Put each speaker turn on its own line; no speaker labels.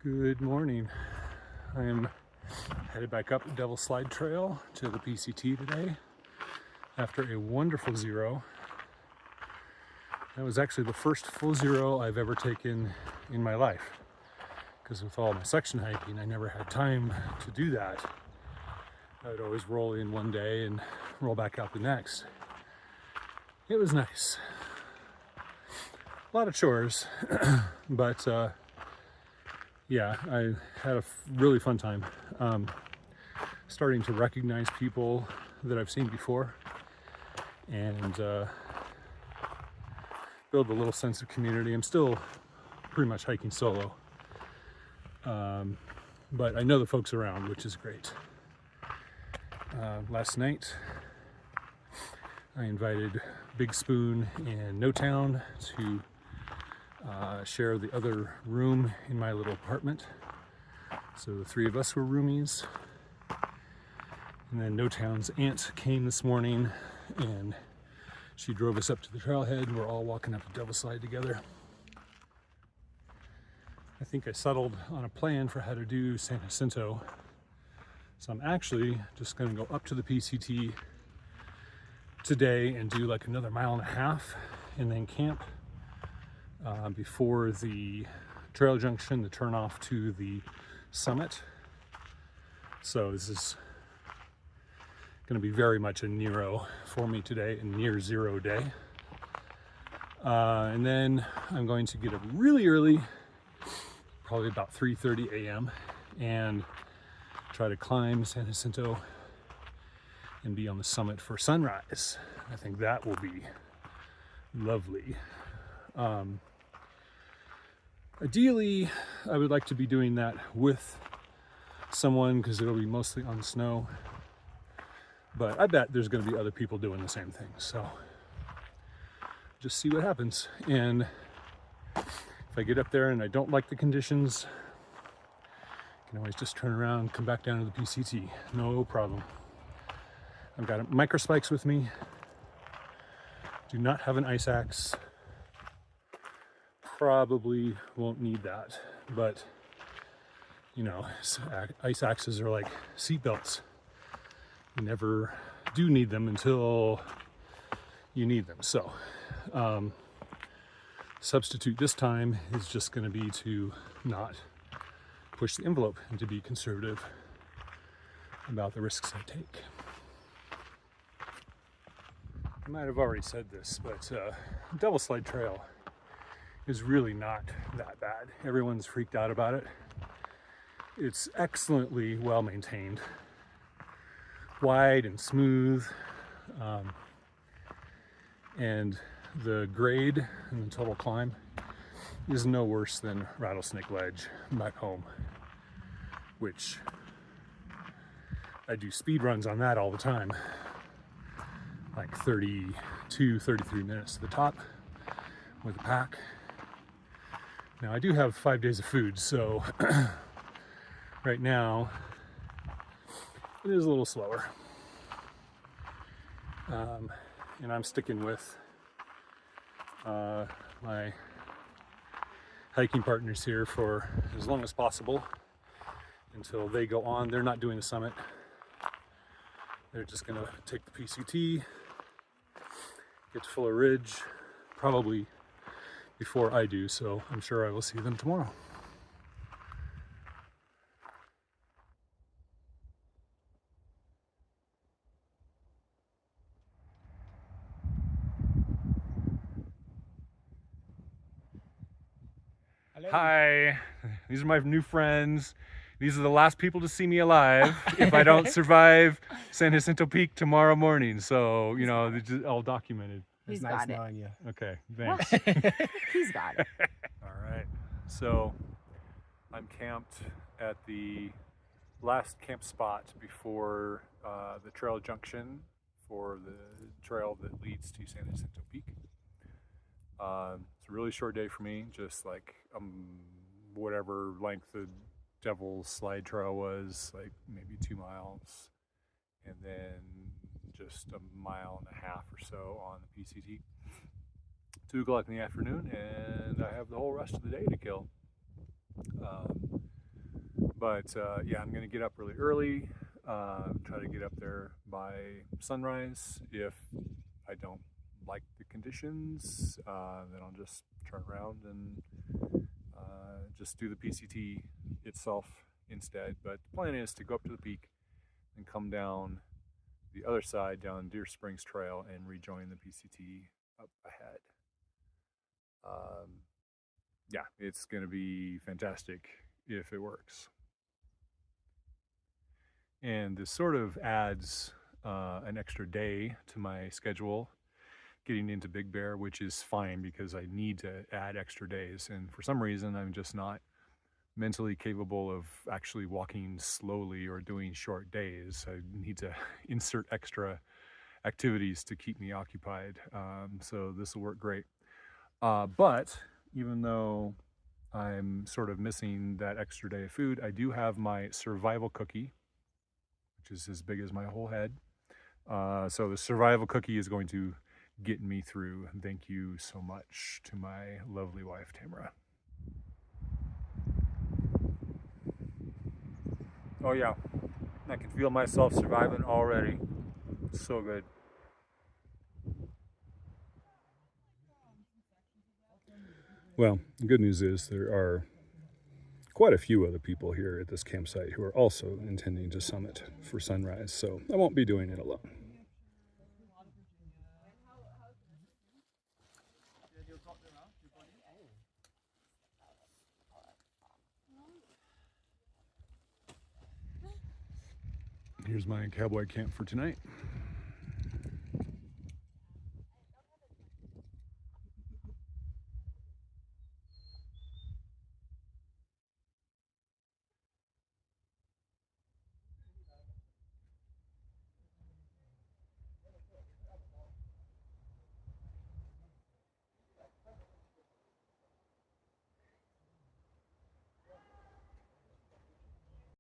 Good morning. I am headed back up the Devil Slide Trail to the PCT today after a wonderful zero. That was actually the first full zero I've ever taken in my life, because with all my section hiking I never had time to do that. I would always roll in one day and roll back out the next. It was nice. A lot of chores, but yeah, I had a really fun time. Starting to recognize people that I've seen before and build a little sense of community. I'm still pretty much hiking solo, but I know the folks around, which is great. Last night, I invited Big Spoon and No Town to share the other room in my little apartment. So the three of us were roomies. And then No Town's aunt came this morning and she drove us up to the trailhead. We're all walking up the Devil Slide together. I think I settled on a plan for how to do San Jacinto. So I'm actually just going to go up to the PCT today and do like another 1.5 miles and then camp before the trail junction, the turnoff to the summit. So this is going to be very much a Nero for me today, a near zero day. And then I'm going to get up really early, probably about 3:30 a.m. and try to climb San Jacinto and be on the summit for sunrise. I think that will be lovely. Ideally, I would like to be doing that with someone because it'll be mostly on snow, but I bet there's going to be other people doing the same thing, so just see what happens. And if I get up there and I don't like the conditions, I can always just turn around, come back down to the PCT, no problem. I've got micro spikes with me, do not have an ice axe. Probably won't need that, but you know, ice axes are like seat belts. You never do need them until you need them. So substitute this time is just going to be to not push the envelope and to be conservative about the risks I take. I might have already said this, but Devil Slide Trail is really not that bad. Everyone's freaked out about it. It's excellently well maintained, wide and smooth, and the grade and the total climb is no worse than Rattlesnake Ledge back home, which I do speed runs on that all the time, like 32, 33 minutes to the top with a pack. Now I do have 5 days of food, so right now it is a little slower. And I'm sticking with my hiking partners here for as long as possible until they go on. They're not doing the summit. They're just gonna take the PCT, get to Fuller Ridge, probably before I do, so I'm sure I will see them tomorrow.
Hello.
Hi, these are my new friends. These are the last people to see me alive if I don't survive San Jacinto Peak tomorrow morning. So, you know, it's just all documented.
It's
He's
nice
got it.
knowing you.
Okay, thanks.
He's got it.
All right, so I'm camped at the last camp spot before the trail junction for the trail that leads to San Jacinto Peak. It's a really short day for me, just like whatever length the Devil Slide Trail was, like maybe 2 miles, and then just 1.5 miles or so on the PCT. 2 o'clock in the afternoon, and I have the whole rest of the day to kill. But yeah, I'm gonna get up really early, try to get up there by sunrise. If I don't like the conditions, then I'll just turn around and just do the PCT itself instead. But the plan is to go up to the peak and come down the other side down Deer Springs Trail and rejoin the PCT up ahead. Yeah, it's going to be fantastic if it works. And this sort of adds an extra day to my schedule getting into Big Bear, which is fine because I need to add extra days. And for some reason, I'm just not mentally capable of actually walking slowly or doing short days. I need to insert extra activities to keep me occupied. So this will work great. But even though I'm sort of missing that extra day of food, I do have my survival cookie, which is as big as my whole head. So the survival cookie is going to get me through. And thank you so much to my lovely wife, Tamara. Oh yeah, I can feel myself surviving already. It's so good. Well, the good news is there are quite a few other people here at this campsite who are also intending to summit for sunrise, so I won't be doing it alone. Here's my cowboy camp for tonight.